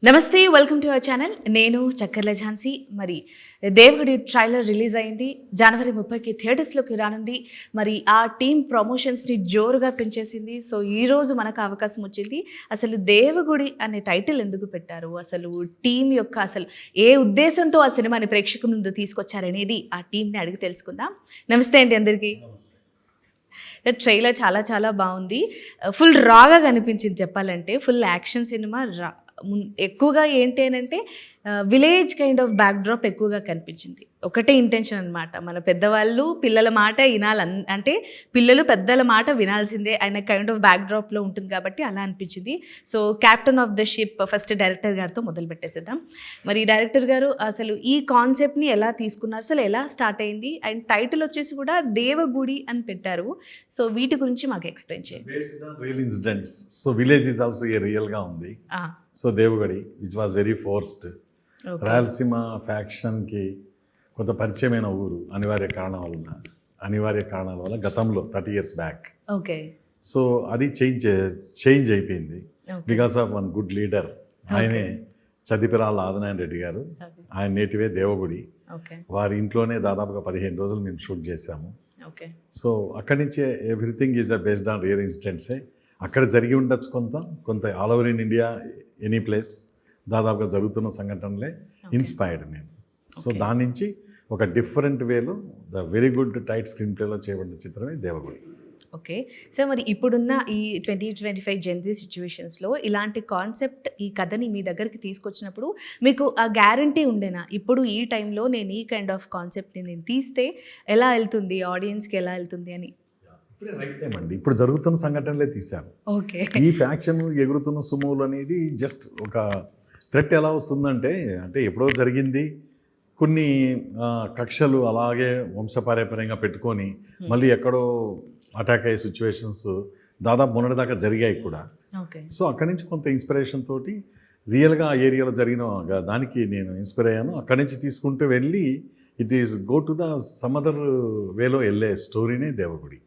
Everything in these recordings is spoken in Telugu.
నమస్తే, వెల్కమ్ టు అవర్ ఛానల్. నేను చక్కర్ల ఝాన్సీ. మరి దేవుడి ట్రైలర్ రిలీజ్ అయింది. జనవరి 30కి థియేటర్స్లోకి రానుంది. మరి ఆ టీమ్ ప్రమోషన్స్ని జోరుగా పెంచేసింది. సో ఈరోజు మనకు అవకాశం వచ్చింది. అసలు దేవగుడి అనే టైటిల్ ఎందుకు పెట్టారు, అసలు టీం యొక్క అసలు ఏ ఉద్దేశంతో ఆ సినిమాని ప్రేక్షకుల ముందు తీసుకొచ్చారనేది ఆ టీంని అడిగి తెలుసుకుందాం. నమస్తే అండి అందరికీ. ట్రైలర్ చాలా చాలా బాగుంది. ఫుల్ రాగా కనిపించింది చెప్పాలంటే. Full action cinema. ఎక్కువగా ఏంటి అని అంటే village kind of back drop ఎక్కువగా కనిపించింది. ఒకటే ఇంటెన్షన్ అనమాట, మన పెద్దవాళ్ళు పిల్లల మాట వినాలి, అంటే పిల్లలు పెద్దల మాట వినాల్సిందే అనే కైండ్ ఆఫ్ బ్యాక్ డ్రాప్లో ఉంటుంది కాబట్టి అలా అనిపించింది. So captain of the ship first director గారితో మొదలు పెట్టేసేద్దాం. మరి డైరెక్టర్ గారు అసలు ఈ కాన్సెప్ట్ని ఎలా తీసుకున్నారు, అసలు ఎలా స్టార్ట్ అయింది, అండ్ టైటిల్ వచ్చేసి కూడా దేవగుడి అని పెట్టారు. సో వీటి గురించి మాకు ఎక్స్ప్లెయిన్ చేయండి. Real incidents. So village is also రియల్గా ఉంది. So Devagadi which was very forced. Rayalaseema ఫ్యాక్షన్కి కొంత పరిచయమైన ఊరు అనివార్య కారణాల వల్ల గతంలో 30 years బ్యాక్. ఓకే. సో అది చేంజ్ అయిపోయింది because of one good leader. ఆయనే చదిపిరాళ్ళ ఆదినారాయణ రెడ్డి గారు. ఆయన నేటివే దేవగుడి. వారి ఇంట్లోనే దాదాపుగా 15 రోజులు మేము షూట్ చేశాము. సో అక్కడి నుంచే everything is based on real ఇన్సిడెంట్సే. అక్కడ జరిగి ఉండొచ్చు కొంత all over in India any place దాదాపుగా జరుగుతున్న సంఘటనలే ఇన్స్పైర్డ్ నేను. సో దాని నుంచి ఒక డిఫరెంట్ వేలో the very good tight screen ప్లేలో చేయబడిన చిత్రమే దేవగుడి. ఓకే. సో మరి ఇప్పుడున్న ఈ 2025 జెన్జీ సిచ్యువేషన్స్లో ఇలాంటి కాన్సెప్ట్, ఈ కథని మీ దగ్గరికి తీసుకొచ్చినప్పుడు మీకు ఆ గ్యారంటీ ఉండేనా, ఇప్పుడు ఈ టైంలో నేను ఈ కైండ్ ఆఫ్ కాన్సెప్ట్ని నేను తీస్తే ఎలా వెళ్తుంది, ఆడియన్స్కి ఎలా వెళ్తుంది అని? ఇప్పుడే రైట్ టైం అండి. ఇప్పుడు జరుగుతున్న సంఘటనలే తీశాను. ఓకే. ఈ ఫ్యాక్షన్ ఎగురుతున్న సుమోలు అనేది జస్ట్ ఒక థ్రెట్ ఎలా వస్తుందంటే, అంటే ఎప్పుడో జరిగింది, కొన్ని కక్షలు అలాగే వంశపారంపర్యంగా పెట్టుకొని మళ్ళీ ఎక్కడో అటాక్ అయ్యే సిచ్యువేషన్స్ దాదాపు మొన్నటిదాకా జరిగాయి కూడా. సో అక్కడి నుంచి కొంత ఇన్స్పిరేషన్ తోటి రియల్గా ఆ ఏరియాలో జరిగిన దానికి నేను ఇన్స్పైర్ అయ్యాను. అక్కడి నుంచి తీసుకుంటూ వెళ్ళి it is go to the some other వేలో వెళ్ళే స్టోరీనే Devagudi.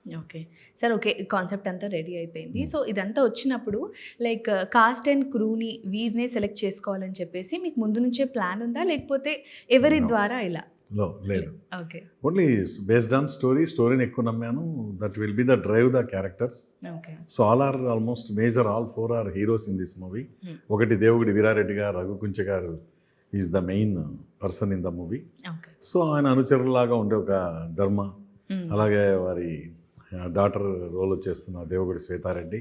Okay sir. Okay, concept అంతా రెడీ అయిపోయింది. సో ఇదంతా వచ్చినప్పుడు లైక్ కాస్ట్ అండ్ క్రూని వీరినే సెలెక్ట్ చేసుకోవాలని చెప్పేసి మీకు ముందు నుంచే ప్లాన్ ఉందా, లేకపోతే ఎవరి ద్వారా ఇలా? లేదు. ఓకే. ఓన్లీ బేస్డ్ ఆన్ స్టోరీని ఎక్కువ నమ్మాను. That will be the drive the characters. Okay. So all are almost major, all 4 are heroes in this movie. ఒకటి దేవగుడి వీరారెడ్డి గారు, రఘుకుంచ గారు is the main person in the movie. So ఆయన అనుచరులాగా ఉండే ఒక ధర్మ, అలాగే వారి డాటర్ రోల్ చేస్తున్న దేవగుడి శ్వేతారెడ్డి,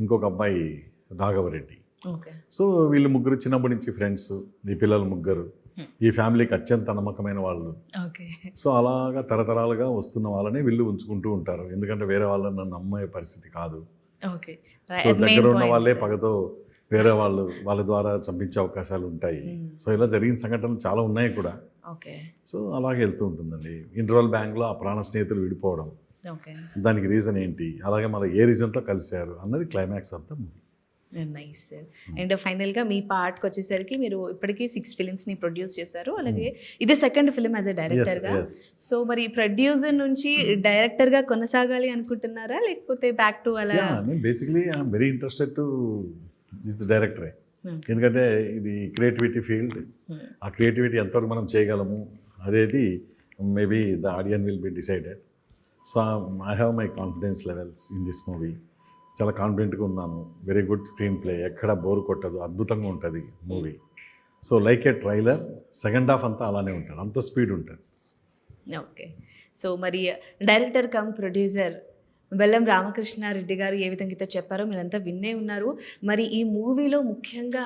ఇంకొక అబ్బాయి రాఘవరెడ్డి. సో వీళ్ళు ముగ్గురు చిన్నప్పటి నుంచి ఫ్రెండ్స్. ఈ పిల్లలు ముగ్గురు ఈ ఫ్యామిలీకి అత్యంత నమ్మకమైన వాళ్ళు. సో అలాగా తరతరాలుగా వస్తున్న వాళ్ళని వీళ్ళు ఉంచుకుంటూ ఉంటారు, ఎందుకంటే వేరే వాళ్ళని నమ్మే పరిస్థితి కాదు. సో దగ్గర ఉన్న వాళ్ళే పగతో వేరే వాళ్ళ ద్వారా చంపించే అవకాశాలు ఉంటాయి. సో ఇలా జరిగిన సంఘటనలు చాలా ఉన్నాయి కూడా. సో అలాగే వెళ్తూ ఉంటుందండి. ఇంటర్వల్ బ్యాంక్లో ఆ ప్రాణ స్నేహితులు విడిపోవడం, దానికి రీజన్ ఏంటి, అలాగే మన ఏ రీజన్తో కలిశారు అన్నది climax of the movie. Nice sir. And ఫైనల్గా మీ పార్ట్కి వచ్చేసరికి మీరు ఇప్పటికీ 6 ఫిలిమ్స్ని ప్రొడ్యూస్ చేశారు, అలాగే ఇది సెకండ్ ఫిలిం యాజ్ ఎ డైరెక్టర్గా. సో మరి ప్రొడ్యూసర్ నుంచి డైరెక్టర్గా కొనసాగాలి అనుకుంటున్నారా, లేకపోతే బ్యాక్ టు అలా? Basically I'm very interested to is the డైరెక్టరే. ఎందుకంటే ఇది క్రియేటివిటీ ఫీల్డ్. ఆ క్రియేటివిటీ ఎంతవరకు మనం చేయగలము అనేది maybe the audience will be decided. So I have my confidence levels in this movie. చాలా కాన్ఫిడెంట్గా ఉన్నాను. వెరీ గుడ్ స్క్రీన్ ప్లే, ఎక్కడ బోర్ కొట్టదు, అద్భుతంగా ఉంటుంది మూవీ. సో లైక్ ఏ ట్రైలర్, సెకండ్ హాఫ్ అంతా అలానే ఉంటుంది, అంత స్పీడ్ ఉంటుంది. ఓకే. సో మరి డైరెక్టర్ కమ్ ప్రొడ్యూసర్ బెల్లం రామకృష్ణారెడ్డి గారు ఏ విధంగా అయితే చెప్పారో మీరంతా విన్నే ఉన్నారు. మరి ఈ మూవీలో ముఖ్యంగా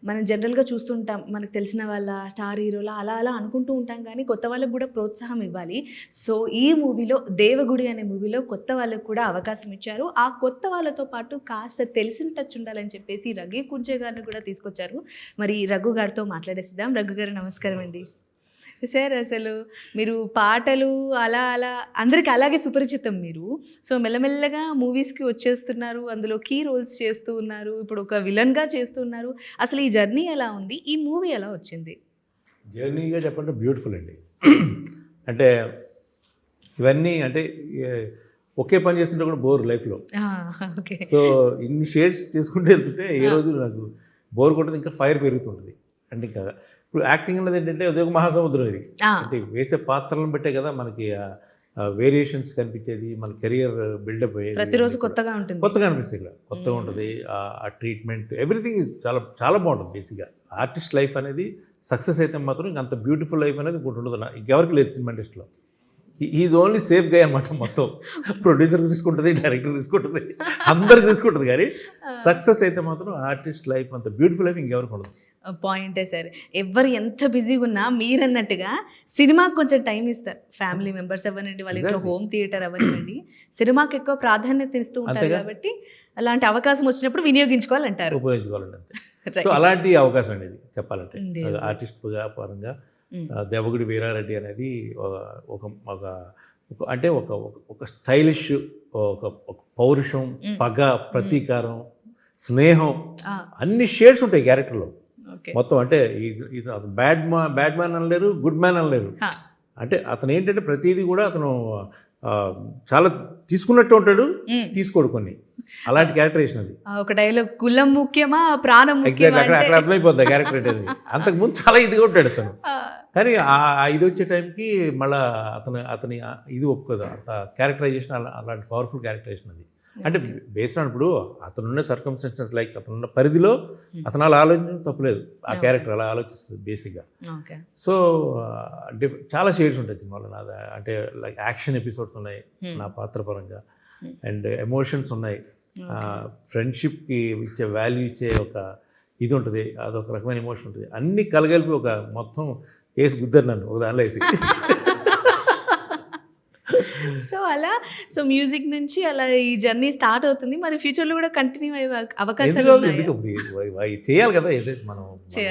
మనం జనరల్గా చూస్తుంటాం, మనకు తెలిసిన వాళ్ళ స్టార్ హీరోల అలా అలా అనుకుంటూ ఉంటాం, కానీ కొత్త వాళ్ళకు కూడా ప్రోత్సాహం ఇవ్వాలి. సో ఈ మూవీలో దేవగుడి అనే మూవీలో కొత్త వాళ్ళకు కూడా అవకాశం ఇచ్చారు. ఆ కొత్త వాళ్ళతో పాటు కాస్త తెలిసిన టచ్ ఉండాలని చెప్పేసి రఘు కుంచే గారిని కూడా తీసుకొచ్చారు. మరి రఘు గారితో మాట్లాడేసిద్దాం. రఘు గారు నమస్కారం అండి. సార్, అసలు మీరు పాటలు అలా అలా అందరికి అలాగే సుపరిచితం మీరు. సో మెల్లమెల్లగా మూవీస్కి వచ్చేస్తున్నారు, అందులో కీ రోల్స్ చేస్తూ ఉన్నారు, ఇప్పుడు ఒక విలన్గా చేస్తున్నారు. అసలు ఈ జర్నీ ఎలా ఉంది, ఈ మూవీ ఎలా వచ్చింది? జర్నీగా చెప్పంటే బ్యూటిఫుల్ అండి. అంటే ఇవన్నీ అంటే ఒకే పని చేస్తుంటే కూడా బోర్ లైఫ్లో. సో ఇన్ని షేడ్స్ చేసుకుంటూ వెళ్తుంటే ఏ రోజు నాకు బోర్ కొట్టదు, ఇంకా ఫైర్ పెరుగుతుంటుంది. అంటే ఇంకా ఇప్పుడు యాక్టింగ్ అనేది ఏంటంటే అది ఒక మహాసముద్రం ఇది. అంటే వేసే పాత్రలను బట్టే కదా మనకి వేరియేషన్స్ కనిపించేది, మన కెరియర్ బిల్డప్ అయ్యేది. ప్రతిరోజు కొత్తగా ఉంటుంది. కొత్తగా అనిపిస్తుంది, ఇక్కడ కొత్తగా ఉంటుంది. ఆ ట్రీట్మెంట్ ఎవ్రీథింగ్ చాలా చాలా బాగుంటుంది. బేసిక్గా ఆర్టిస్ట్ లైఫ్ అనేది సక్సెస్ అయితే మాత్రం ఇంక అంత బ్యూటిఫుల్ లైఫ్ అనేది ఇంకోటి ఉండదు. ఇంకెవరికి లేదు సినిమా ఇండస్ట్రీలో. ఈజ్ ఓన్లీ సేఫ్ గా అనమాట. మొత్తం ప్రొడ్యూసర్ తీసుకుంటుంది, డైరెక్టర్ తీసుకుంటుంది, అందరికి తీసుకుంటుంది. కానీ సక్సెస్ అయితే మాత్రం ఆర్టిస్ట్ లైఫ్ అంత బ్యూటిఫుల్ లైఫ్ ఇంకెవరికి ఉండదు. పాయింటే సార్. ఎవరు ఎంత బిజీగా ఉన్నా మీరన్నట్టుగా సినిమాకి కొంచెం టైం ఇస్తారు. ఫ్యామిలీ మెంబర్స్ అవ్వనండి, వాళ్ళ ఇంట్లో హోమ్ థియేటర్ అవ్వనివ్వండి, సినిమాకి ఎక్కువ ప్రాధాన్యత ఇస్తూ ఉంటారు. కాబట్టి అలాంటి అవకాశం వచ్చినప్పుడు వినియోగించుకోవాలంటారు, ఉపయోగించుకోవాలండి అంతే. సో అలాంటి అవకాశం అనేది చెప్పాలంటే ఆర్టిస్ట్ పరంగా దేవగుడి వీరారెడ్డి అనేది అంటే ఒక స్టైలిష్, ఒక పౌరుషం, పగ, ప్రతీకారం, స్నేహం, అన్ని షేడ్స్ ఉంటాయి క్యారెక్టర్లో మొత్తం. అంటే ఇది అతను బ్యాడ్ మ్యాన్ అనలేరు, గుడ్ మ్యాన్ అనలేరు. అంటే అతను ఏంటంటే ప్రతిదీ కూడా అతను చాలా తీసుకున్నట్టు ఉంటాడు, తీసుకోడు కొన్ని. అలాంటి క్యారెక్టరేషన్ అది. ఒక డైలాగ్, కులం ముఖ్యమా ప్రాణం ముఖ్యమా, అక్కడ అర్థమైపోద్ది క్యారెక్టర్ అంటే. అంతకుముందు చాలా ఇదిగా ఉంటాడు అతను. కానీ ఇది వచ్చే టైంకి మళ్ళీ అతని ఇది ఒప్పుకోదు, అంత క్యారెక్టరైజేషన్ అలాంటి పవర్ఫుల్ క్యారెక్టరైజేషన్ అది. అంటే బేస్డ్ ఆన్ ఇప్పుడు అతనున్న సర్కమ్స్టెన్సెస్, లైక్ అతనున్న పరిధిలో అతను అలా ఆలోచించడం తప్పలేదు. ఆ క్యారెక్టర్ అలా ఆలోచిస్తుంది బేసిక్గా. సో చాలా షేడ్స్ ఉంటాయి సినిమాలో. నాది అంటే లైక్ యాక్షన్ ఎపిసోడ్స్ ఉన్నాయి నా పాత్ర పరంగా, అండ్ ఎమోషన్స్ ఉన్నాయి, ఫ్రెండ్షిప్కి ఇచ్చే వాల్యూ ఇచ్చే ఒక ఇది ఉంటుంది, అదొక రకమైన ఎమోషన్ ఉంటుంది. అన్నీ కలగలిపి ఒక మొత్తం వేసి గుద్దరు నన్ను ఒక దానిలో వేసి. సో అలా మ్యూజిక్ నుంచి అలా ఈ జర్నీ స్టార్ట్ అవుతుంది. మరి ఫ్యూచర్లో కూడా కంటిన్యూ అయ్యే అవకాశాలు చేయాలి కదా. మనం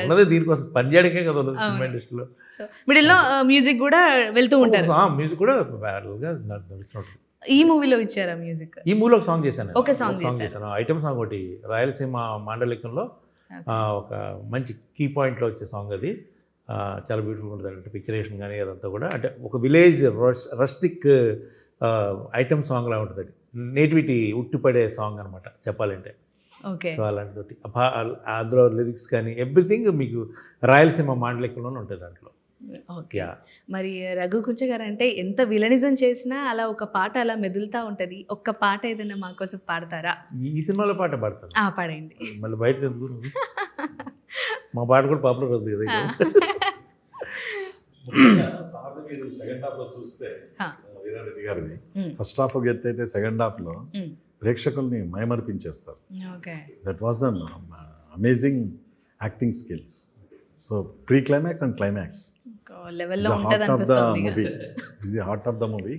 ఉన్నది దీనికోసం పనిచేయడానికే కదా ఉన్నది సినిమా ఇండస్ట్రీలో. సో మిడిల్లో మ్యూజిక్ కూడా వెళ్తూ ఉంటారు. మ్యూజిక్ కూడా ప్యారల్గా నడుస్తున్నట్టు. ఈ మూవీలో ఇచ్చారా మ్యూజిక్? ఈ మూవీలో ఒక సాంగ్ చేశాను. ఒక సాంగ్ చేశాను, ఐటమ్ సాంగ్ ఒకటి, రాయలసీమ మాండలికంలో ఒక మంచి కీ పాయింట్లో వచ్చే సాంగ్ అది. చాలా బ్యూటిఫుల్ ఉంటుంది. అంటే పిక్చరేషన్ కానీ అదంతా కూడా అంటే ఒక విలేజ్ రస్టిక్ ఐటమ్ సాంగ్లా ఉంటుంది. అది నేటివిటీ ఉట్టిపడే సాంగ్ అనమాట చెప్పాలంటే. ఓకే. సో అలాంటితోటి అందులో లిరిక్స్ కానీ ఎవ్రీథింగ్ మీకు రాయలసీమ మాండలికంలోనే ఉంటుంది దాంట్లో. ఓకే. మరి రఘుకుంచ గారు అంటే ఎంత విలనిజం చేసినా అలా ఒక పాట అలా మెదులుతూ ఉంటుంది. ఒక్క పాట ఏదైనా మా కోసం పాడతారా? ఈ సినిమాలో పాట పాడతాను. పాడండి. మళ్ళీ బయటకు ఎందుకు? మా పాట కూడా పాపులర్ అవుతుంది కదా. మీరు సెకండ్ హాఫ్ లో చూస్తే వీరారెడ్డి గారిది ఫస్ట్ హాఫ్ ఒక ఎత్తు అయితే సెకండ్ హాఫ్ లో ప్రేక్షకుల్ని మైమర్పించేస్తారు. That was the amazing acting skills. So pre climax and climax heart of the movie.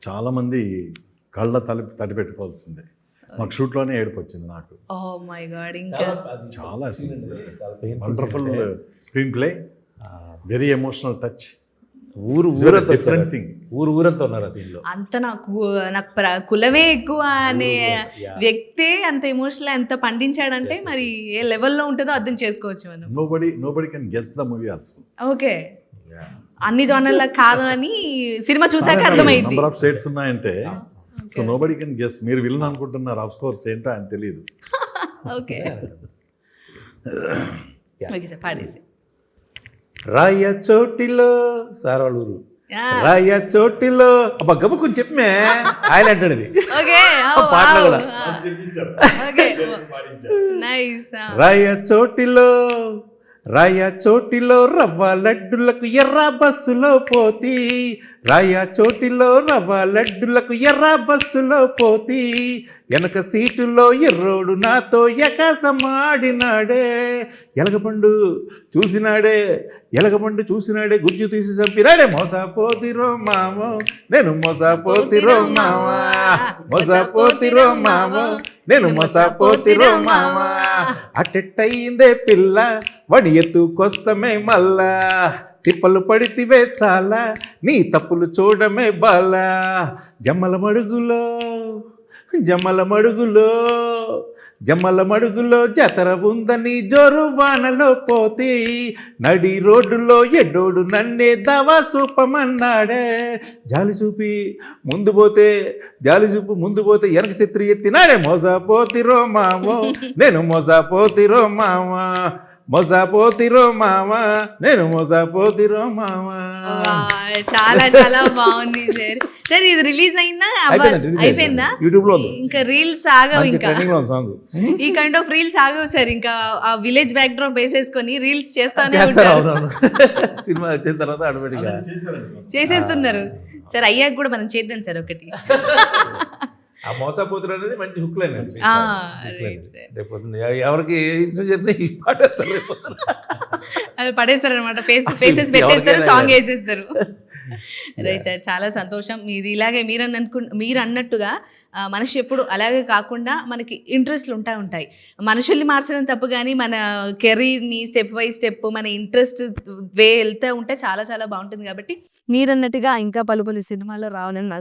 చాలా మంది కళ్ళ తడి పెట్టుకోవాల్సిందే. మాకు షూట్లోనే ఏడుపు వచ్చింది నాకు. చాలా wonderful screen play, very emotional touch. Different thing. ఊరంతా ఉన్నారు ఆ సీన్లో. అంత నాకు కులమే ఎక్కువ అనే వ్యక్తే అంత ఎమోషనల్ ఎంత పండించాడంటే మరి ఏ లెవెల్లో ఉంటుందో అర్థం చేసుకోవచ్చు మనం. Nobody can guess the movie also. Okay. అన్ని జోనర్లా కాదు అని సినిమా చూసాక అర్థమైంది. నంబర్ ఆఫ్ షేడ్స్ ఉన్నాయంటే సో నోబడి కెన్ గెస్. మీరు విలన్ అనుకుంటున్నారు, ఆఫ్ కోర్స్ ఏంటో ఆయన తెలియదు. ఓకే. ఓకే సార్, పాడేసి. రాయ చోటిలో సార్ వాళ్ళ ఊరు, రాయ చోటిలో అబ్బా గబ్బు కొంచెం చెప్పమే ఆయన అంటాడు అది పాటలు కూడా. రాయ చోటిలో, రాయ చోటిలో రవ్వ లడ్డులకు ఎర్ర బస్సులో పోతి, రాయ చోటిలో రవ్వ లడ్డులకు ఎర్ర బస్సులో పోతి, వెనక సీటులో ఎర్రోడు నాతో ఎకాసమాడినాడే, ఎలగపండు చూసినాడే గుజ్జు తీసి చంపినాడే, మోసపోతిరో మామో నేను మోసపోతిరో మామా, మోసపోతిరో మామో నేను మోసపోతిరో మామా, అట్టెట్టయిందే పిల్ల వడి ఎత్తుకొస్తమే మళ్ళా, తిప్పలు పడితివే చాలా నీ తప్పులు చూడమే బాలా, జమ్మల మడుగులో జమ్మల మడుగులో జాతర ఉందని జోరు వానలో పోతే నడి రోడ్డులో ఎడ్డోడు నన్నే దవా చూపమన్నాడే జాలి చూపి ముందు పోతే వెనక చిత్రి ఎత్తినాడే మోసపోతిరో మామో నేను మోసపోతిరో మామా మోసపోతిరో మామా నేను మోసపోతిరో మామా. చాలా చాలా బాగుంది సార్. సార్ ఇది రిలీజ్ అయిందా? అయిపోయిందా? యూట్యూబ్ లో ఇంకా రీల్స్ ఆగవు, ఇంకా సాంగ్ ఈ కైండ్ ఆఫ్ రీల్స్ ఆగవు సార్. ఇంకా ఆ విలేజ్ బ్యాక్ డ్రాప్ వేసేసుకొని రీల్స్ చేస్తానే ఉంటారు. సినిమా వచ్చిన తర్వాత ఆటోమేటిక్గా చేసేస్తున్నారు సార్. అయ్యాక కూడా మనం చేద్దాం సార్ ఒకటి. ఆ మోసపోతురు అనేది మంచి హుక్ లైన్. రేపు ఎవరికి ఈ పాట అది పడేస్తారు అనమాట. ఫేసెస్ పెట్టేస్తారు, సాంగ్ వేసేస్తారు. రైట్ సార్, చాలా సంతోషం. మీరు ఇలాగే మీరు అన్నట్టుగా మనిషి ఎప్పుడు అలాగే కాకుండా మనకి ఇంట్రెస్ట్లు ఉంటాయి. మనుషుల్ని మార్చడం తప్పు, కానీ మన కెరీర్ని స్టెప్ బై స్టెప్ మన ఇంట్రెస్ట్ వే వెళ్తూ ఉంటే చాలా చాలా బాగుంటుంది. కాబట్టి మీరు అన్నట్టుగా ఇంకా పలు సినిమాల్లో రావాలని నా.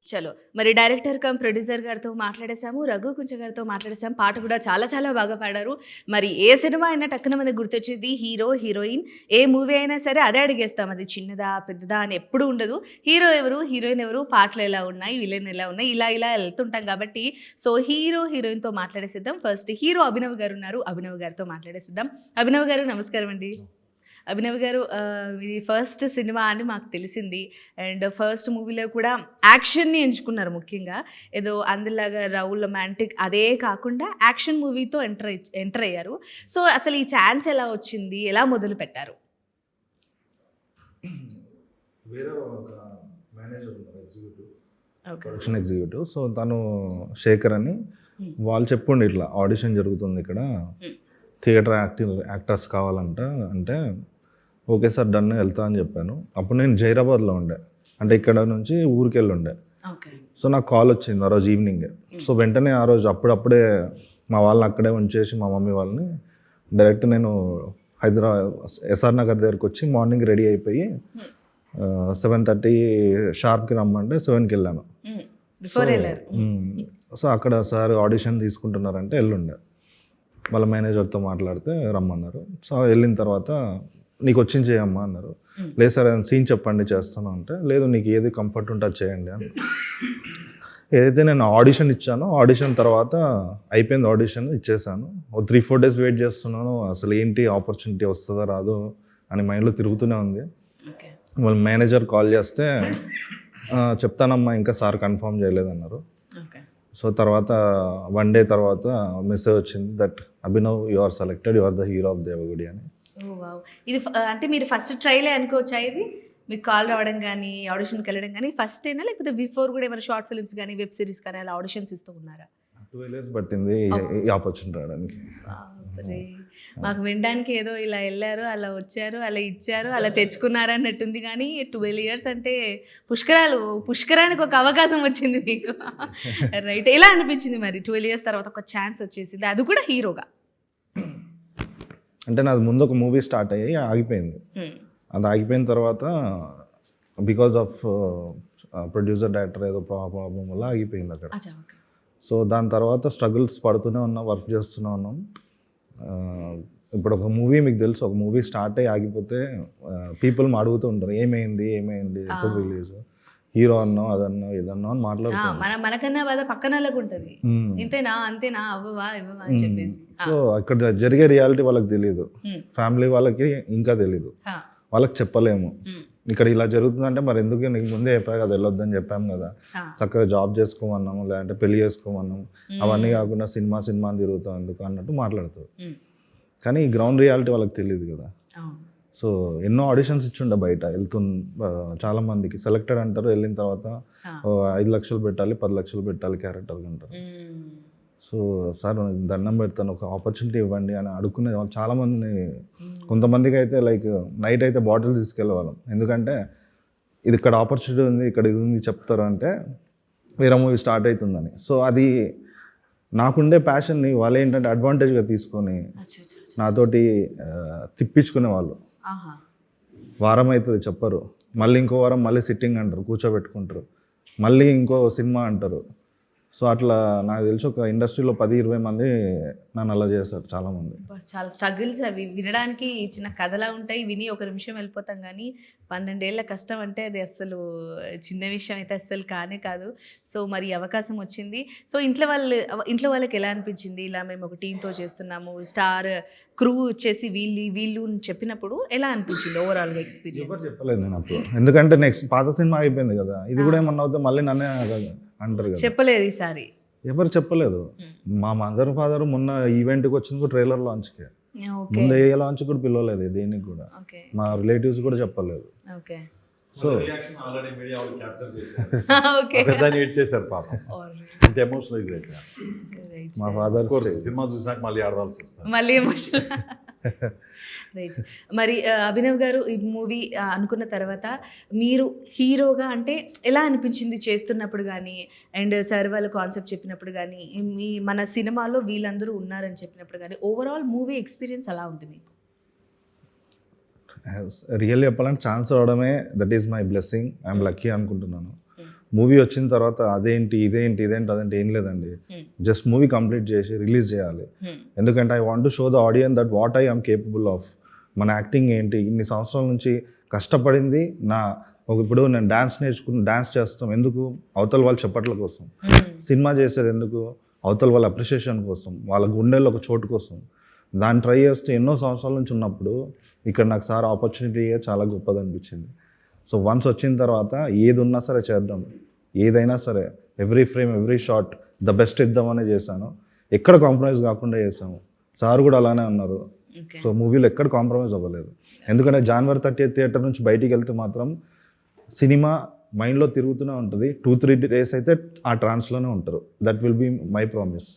చలో, మరి డైరెక్టర్ కమ్ ప్రొడ్యూసర్ గారితో మాట్లాడేసాము, రఘు కుంచ గారితో మాట్లాడేసాము. పాట కూడా చాలా చాలా బాగా పాడారు. మరి ఏ సినిమా అయినా టక్కున మనకు గుర్తొచ్చేది హీరో హీరోయిన్. ఏ మూవీ అయినా సరే అదే అడిగేస్తాం, అది చిన్నదా పెద్దదా అని ఎప్పుడు ఉండదు. హీరో ఎవరు, హీరోయిన్ ఎవరు, పాటలు ఎలా ఉన్నాయి, విలన్ ఎలా ఉన్నాయి, ఇలా వెళ్తుంటాం. కాబట్టి సో హీరో హీరోయిన్తో మాట్లాడేసిద్దాం. ఫస్ట్ హీరో అభినవ్ గారు ఉన్నారు, అభినవ్ గారితో మాట్లాడేసిద్దాం. అభినవ్ గారు నమస్కారం అండి. అభినవ్ గారు, ఇది ఫస్ట్ సినిమా అని మాకు తెలిసింది. అండ్ ఫస్ట్ మూవీలో కూడా యాక్షన్ని ఎంచుకున్నారు ముఖ్యంగా. ఏదో అందులాగా రౌ రొమాంటిక్ అదే కాకుండా యాక్షన్ మూవీతో ఎంటర్ అయ్యారు. సో అసలు ఈ ఛాన్స్ ఎలా వచ్చింది, ఎలా మొదలు పెట్టారు? వేరే ఒక మేనేజర్ ఉన్నారు, ప్రొడక్షన్ ఎగ్జిక్యూటివ్. సో తను శేఖర్ అని, వాళ్ళు చెప్పుండి ఇట్లా ఆడిషన్ జరుగుతుంది ఇక్కడ, థియేటర్ యాక్టర్స్ కావాలంట అంటే ఓకే సార్ డన్ వెళ్తా అని చెప్పాను. అప్పుడు నేను జైరాబాద్లో ఉండే, అంటే ఇక్కడ నుంచి ఊరికి వెళ్ళి ఉండే. సో నాకు కాల్ వచ్చింది ఆ రోజు ఈవినింగ్. సో వెంటనే ఆ రోజు అప్పుడప్పుడే మా వాళ్ళని అక్కడే ఉంచేసి మా మమ్మీ వాళ్ళని డైరెక్ట్ నేను హైదరాబాద్ ఎస్ఆర్ నగర్ దగ్గరికి వచ్చి మార్నింగ్ రెడీ అయిపోయి 7:30 షార్ప్కి రమ్మంటే 7కి వెళ్ళాను. సో అక్కడ సార్ ఆడిషన్ తీసుకుంటున్నారంటే వెళ్ళుండే, వాళ్ళ మేనేజర్తో మాట్లాడితే రమ్మన్నారు. సో వెళ్ళిన తర్వాత నీకు వచ్చింది చేయమ్మా అన్నారు. లేదు సార్ సీన్ చెప్పండి చేస్తాను అంటే, లేదు నీకు ఏది కంఫర్ట్ ఉంటే అది చేయండి అని. ఏదైతే నేను ఆడిషన్ ఇచ్చానో, ఆడిషన్ తర్వాత అయిపోయింది, ఆడిషన్ ఇచ్చేసాను. 3-4 డేస్ వెయిట్ చేస్తున్నాను, అసలు ఏంటి ఆపర్చునిటీ వస్తుందో రాదో అని మైండ్లో తిరుగుతూనే ఉంది. వాళ్ళ మేనేజర్ కాల్ చేస్తే చెప్తానమ్మా ఇంకా సార్ కన్ఫర్మ్ చేయలేదన్నారు. సో తర్వాత 1 డే తర్వాత మెసేజ్ వచ్చింది that Abhinav you are selected, you are the hero of Devagudi అని. ఇది అంటే మీరు ఫస్ట్ ట్రైలే అనుకోవచ్చా? ఇది మీకు కాల్ రావడం కానీ ఆడిషన్కి వెళ్ళడం కానీ ఫస్ట్ అయినా, లేకపోతే బిఫోర్ కూడా ఏమైనా షార్ట్ ఫిల్మ్స్ కానీ వెబ్ సిరీస్ కానీ అలా ఆడిషన్స్ ఇస్తూ ఉన్నారా? 12 years పట్టింది ఈ ఆపర్చునిటీ రావడానికి. మాకు వినడానికి ఏదో ఇలా వెళ్ళారు, అలా వచ్చారు, అలా ఇచ్చారు, అలా తెచ్చుకున్నారు అన్నట్టుంది. కానీ 12 years అంటే పుష్కరానికి ఒక అవకాశం వచ్చింది మీకు. రైట్, ఎలా అనిపించింది మరి 12 years తర్వాత ఒక ఛాన్స్ వచ్చేసింది, అది కూడా హీరోగా? అంటే నాది ముందు ఒక మూవీ స్టార్ట్ అయ్యి ఆగిపోయింది. అది ఆగిపోయిన తర్వాత బికాజ్ ఆఫ్ ప్రొడ్యూసర్ డైరెక్టర్ ఏదో ప్రాబ్లం వల్ల ఆగిపోయింది అక్కడ. సో దాని తర్వాత స్ట్రగుల్స్ పడుతూనే ఉన్నాం, వర్క్ చేస్తూనే ఉన్నాం. ఇప్పుడు ఒక మూవీ మీకు తెలుసు, ఒక మూవీ స్టార్ట్ అయ్యి ఆగిపోతే పీపుల్ అడుగుతూ ఉంటారు ఏమైంది ఎప్పుడు రిలీజ్, హీరో అన్నావు అదన్నా ఇదన్నా అని మాట్లాడుతాం. మనకన్నా బాధ పక్కన ఉంటుంది, ఇంతేనా అంతేనా అవ్వవా ఇవ్వవా అని చెప్పేసి. సో అక్కడ జరిగే రియాలిటీ వాళ్ళకి తెలియదు, ఫ్యామిలీ వాళ్ళకి ఇంకా తెలీదు, వాళ్ళకి చెప్పలేము. ఇక్కడ ఇలా జరుగుతుందంటే మరి ఎందుకు నీకు ముందే చెప్పా కదా వెళ్ళొద్దని చెప్పాము కదా, చక్కగా జాబ్ చేసుకోమన్నాము లేదంటే పెళ్లి చేసుకోమన్నాము, అవన్నీ కాకుండా సినిమా అని తిరుగుతాం ఎందుకు అన్నట్టు మాట్లాడతారు. కానీ ఈ గ్రౌండ్ రియాలిటీ వాళ్ళకి తెలియదు కదా. సో ఎన్నో ఆడిషన్స్ ఇచ్చిండే బయట చాలా మందికి సెలెక్టెడ్ అంటారు, వెళ్ళిన తర్వాత 5 లక్షలు పెట్టాలి 10 లక్షలు పెట్టాలి క్యారెక్టర్కి అంటారు. సో సార్ దండం పెడతాను ఒక ఆపర్చునిటీ ఇవ్వండి అని అడుక్కునే వాళ్ళు చాలామందిని. కొంతమందికి అయితే లైక్ నైట్ అయితే బాటిల్ తీసుకెళ్ళేవాళ్ళం, ఎందుకంటే ఇది ఇక్కడ ఆపర్చునిటీ ఉంది ఇక్కడ ఇది ఉంది చెప్తారు అంటే వేరే మూవీ స్టార్ట్ అవుతుందని. సో అది నాకుండే ప్యాషన్ని వాళ్ళు ఏంటంటే అడ్వాంటేజ్గా తీసుకొని నాతోటి తిప్పించుకునేవాళ్ళు. వారం అవుతుంది చెప్పరు, మళ్ళీ ఇంకో వారం మళ్ళీ సిట్టింగ్ అంటారు, కూర్చోబెట్టుకుంటారు, మళ్ళీ ఇంకో సినిమా అంటారు. సో అట్లా నాకు తెలిసి ఒక ఇండస్ట్రీలో 10-20 మంది నన్ను అలా చేశారు చాలామంది. చాలా స్ట్రగుల్స్ అవి వినడానికి చిన్న కథలా ఉంటాయి, విని ఒక నిమిషం వెళ్ళిపోతాం, కానీ 12 ఏళ్ల కష్టం అంటే అది అస్సలు చిన్న విషయం అయితే అస్సలు కానే కాదు. సో మరి ఈ అవకాశం వచ్చింది. సో ఇంట్లో వాళ్ళకి ఎలా అనిపించింది, ఇలా మేము ఒక టీంతో చేస్తున్నాము, స్టార్ క్రూ వచ్చేసి వీళ్ళు అని చెప్పినప్పుడు ఎలా అనిపించింది ఓవరాల్గా ఎక్స్పీరియన్స్? ఎవరు చెప్పలేదు నేను అప్పుడు, ఎందుకంటే నెక్స్ట్ పాత సినిమా అయిపోయింది కదా, ఇది కూడా ఏమన్నా అవుతే మళ్ళీ నన్నే అంటారు కదా. చెప్పలేదు ఈసారి? ఎవరు చెప్పలేదు. మా మదర్ ఫాదర్ మొన్న ఈవెంట్కి వచ్చింది కూడా ట్రైలర్ లాంచ్కి, ముందు ఏ లాంచ్ కూడా పిలవలేదు దేనికి కూడా, మా రిలేటివ్స్ కూడా చెప్పలేదు. సో ఆల్రెడీ మీడియా వాళ్ళు క్యాప్చర్ చేశారు, పెద్దని వెయిట్ చేశారు పాపం, అంత ఎమోషనలైజ్ అయిపోయారు. మా ఫాదర్ సినిమా చూసినాక మళ్ళీ ఆడవలసి వస్తుంది, మళ్ళీ ఎమోషనల్. రైట్. మరి అభినవ్ గారు ఈ మూవీ అనుకున్న తర్వాత మీరు హీరోగా అంటే ఎలా అనిపించింది చేస్తున్నప్పుడు కానీ, అండ్ సార్ వాళ్ళు కాన్సెప్ట్ చెప్పినప్పుడు కానీ, మన సినిమాలో వీళ్ళందరూ ఉన్నారని చెప్పినప్పుడు కానీ, ఓవరాల్ మూవీ ఎక్స్పీరియన్స్ ఎలా ఉంది మీకు? రియల్లీ చెప్పాలంటే ఛాన్స్ రావడమే that is my blessing, I'm lucky అనుకుంటున్నాను. మూవీ వచ్చిన తర్వాత అదేంటి ఇదేంటి అదంటే ఏం లేదండి, జస్ట్ మూవీ కంప్లీట్ చేసి రిలీజ్ చేయాలి. ఎందుకంటే I want to show the audience that what I am capable of. మన యాక్టింగ్ ఏంటి, ఇన్ని సంవత్సరాల నుంచి కష్టపడింది ఇప్పుడు నేను డాన్స్ చేస్తాం ఎందుకు, అవతల వాళ్ళ చెప్పట్ల కోసం. సినిమా చేసేది ఎందుకు, అవతల వాళ్ళ అప్రిషియేషన్ కోసం, వాళ్ళ గుండెల్లో ఒక చోటు కోసం. దాన్ని ట్రై చేస్తే ఎన్నో సంవత్సరాల నుంచి ఉన్నప్పుడు ఇక్కడ నాకు సార్ ఆపర్చునిటీ చాలా గొప్పది అనిపించింది. సో వన్స్ వచ్చిన తర్వాత ఏది ఉన్నా సరే చేద్దాం, ఏదైనా సరే every frame every shot the best ఇద్దామనే చేశాను, ఎక్కడ కాంప్రమైజ్ కాకుండా చేసాము. సార్ కూడా అలానే ఉన్నారు. సో మూవీలో ఎక్కడ కాంప్రమైజ్ అవ్వలేదు. ఎందుకంటే January 30th థియేటర్ నుంచి బయటికి వెళ్తే మాత్రం సినిమా మైండ్లో తిరుగుతూనే ఉంటుంది. 2-3 days అయితే ఆ ట్రాన్స్లోనే ఉంటారు. That will be my promise.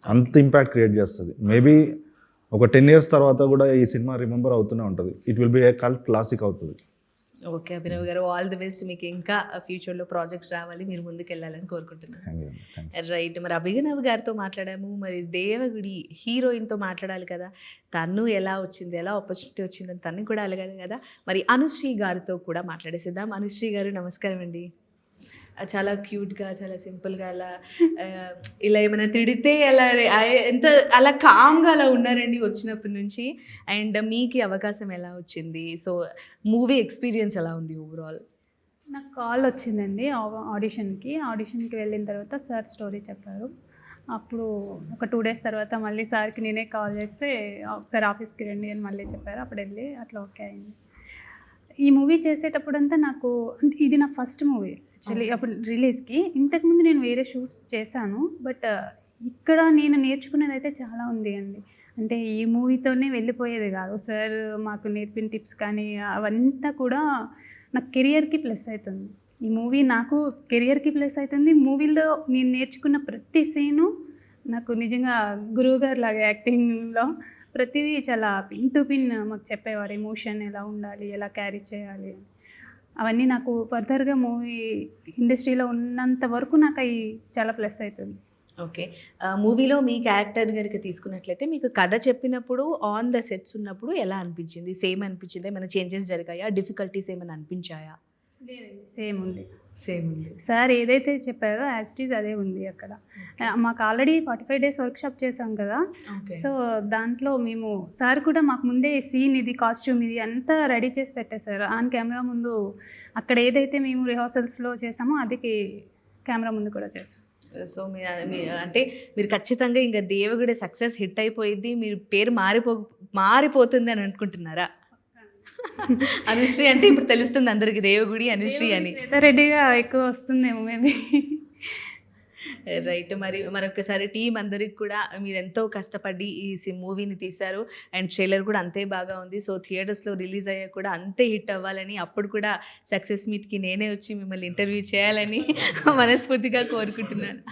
అంత ఇంపాక్ట్ క్రియేట్ చేస్తుంది. మేబీ ఒక 10 years తర్వాత కూడా ఈ సినిమా రిమెంబర్ అవుతూనే ఉంటుంది. It will be a cult classic అవుతుంది. ఓకే అభినవ్ గారు, ఆల్ ది బెస్ట్. మీకు ఇంకా ఫ్యూచర్లో ప్రాజెక్ట్స్ రావాలి, మీరు ముందుకు వెళ్ళాలని కోరుకుంటున్నాను. రైట్. మరి అభినవ్ గారితో మాట్లాడాము, మరి దేవగుడి హీరోయిన్తో మాట్లాడాలి కదా, తను ఎలా వచ్చింది, ఎలా ఆపర్చునిటీ వచ్చిందని తను కూడా అడగాలి కదా. మరి అనుశ్రీ గారితో కూడా మాట్లాడేసిద్దాం. అనుశ్రీ గారు నమస్కారం అండి. చాలా క్యూట్గా, చాలా సింపుల్గా, అలా ఇలా ఏమైనా తిడితే అలా ఎంత అలా కామ్గా అలా ఉన్నారండి వచ్చినప్పటి నుంచి. అండ్ మీకు అవకాశం ఎలా వచ్చింది, సో మూవీ ఎక్స్పీరియన్స్ ఎలా ఉంది ఓవరాల్? నాకు కాల్ వచ్చిందండి ఆడిషన్కి వెళ్ళిన తర్వాత సార్ స్టోరీ చెప్పారు. అప్పుడు ఒక 2 days తర్వాత మళ్ళీ సార్కి నేనే కాల్ చేస్తే ఒకసారి ఆఫీస్కి రండి అని మళ్ళీ చెప్పారు. అప్పుడు వెళ్ళి అట్లా ఓకే అయింది. ఈ మూవీ చేసేటప్పుడంతా నాకు ఇది నా ఫస్ట్ మూవీ యాక్చువల్లీ. అప్పుడు రిలీజ్కి ఇంతకుముందు నేను వేరే షూట్స్ చేశాను, బట్ ఇక్కడ నేను నేర్చుకునేది అయితే చాలా ఉంది అండి. అంటే ఈ మూవీతోనే వెళ్ళిపోయేది కాదు, సార్ మాకు నేర్పిన టిప్స్ కానీ అవంతా కూడా నాకు కెరియర్కి ప్లస్ అవుతుంది. ఈ మూవీ నాకు కెరియర్కి ప్లస్ అవుతుంది. మూవీలో నేను నేర్చుకున్న ప్రతి సీను నాకు నిజంగా గురువు గారు లాగా యాక్టింగ్లో ప్రతిదీ చాలా పిన్ టు పిన్ మాకు చెప్పేవారు. ఎమోషన్ ఎలా ఉండాలి, ఎలా క్యారీ చేయాలి, అవన్నీ నాకు ఫర్దర్గా మూవీ ఇండస్ట్రీలో ఉన్నంత వరకు నాకు అవి చాలా ప్లస్ అవుతుంది. ఓకే. మూవీలో మీ క్యారెక్టర్ కనుక తీసుకున్నట్లయితే మీకు కథ చెప్పినప్పుడు ఆన్ ద సెట్స్ ఉన్నప్పుడు ఎలా అనిపించింది? సేమ్ అనిపించిందా, ఏమైనా చేంజెస్ జరిగాయా, డిఫికల్టీస్ ఏమైనా అనిపించాయా? సేమ్ ఉంది. సార్ ఏదైతే చెప్పారో యాజ్ ఇట్ ఈజ్ అదే ఉంది అక్కడ. మాకు ఆల్రెడీ 45 days వర్క్షాప్ చేసాం కదా, సో దాంట్లో మేము సార్ కూడా మాకు ముందే సీన్ ఇది, కాస్ట్యూమ్ ఇది అంతా రెడీ చేసి పెట్టేశారు ఆన్ కెమెరా ముందు. అక్కడ ఏదైతే మేము రిహార్సల్స్లో చేసామో అది కెమెరా ముందు కూడా చేసాం. సో అంటే మీరు ఖచ్చితంగా ఇంకా దేవగుడి సక్సెస్ హిట్ అయిపోయింది, మీరు పేరు మారిపోతుంది అని అనుకుంటున్నారా? అనుశ్రీ అంటే ఇప్పుడు తెలుస్తుంది అందరికి దేవగుడి అనుశ్రీ అని. రెడీగా ఎక్కువ వస్తుందేమో మేబీ. రైట్. మరి మరొకసారి టీం అందరికి కూడా మీరు ఎంతో కష్టపడి ఈ మూవీని తీశారు, అండ్ ట్రైలర్ కూడా అంతే బాగా ఉంది. సో థియేటర్స్లో రిలీజ్ అయ్యా కూడా అంతే హిట్ అవ్వాలని, అప్పుడు కూడా సక్సెస్ మీట్కి నేనే వచ్చి మిమ్మల్ని ఇంటర్వ్యూ చేయాలని మనస్ఫూర్తిగా కోరుకుంటున్నాను.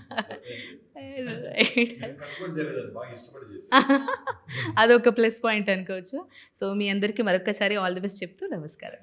అదొక ప్లస్ పాయింట్ అనుకోవచ్చు. సో మీ అందరికీ మరొకసారి ఆల్ ది బెస్ట్ చెప్తూ నమస్కారం.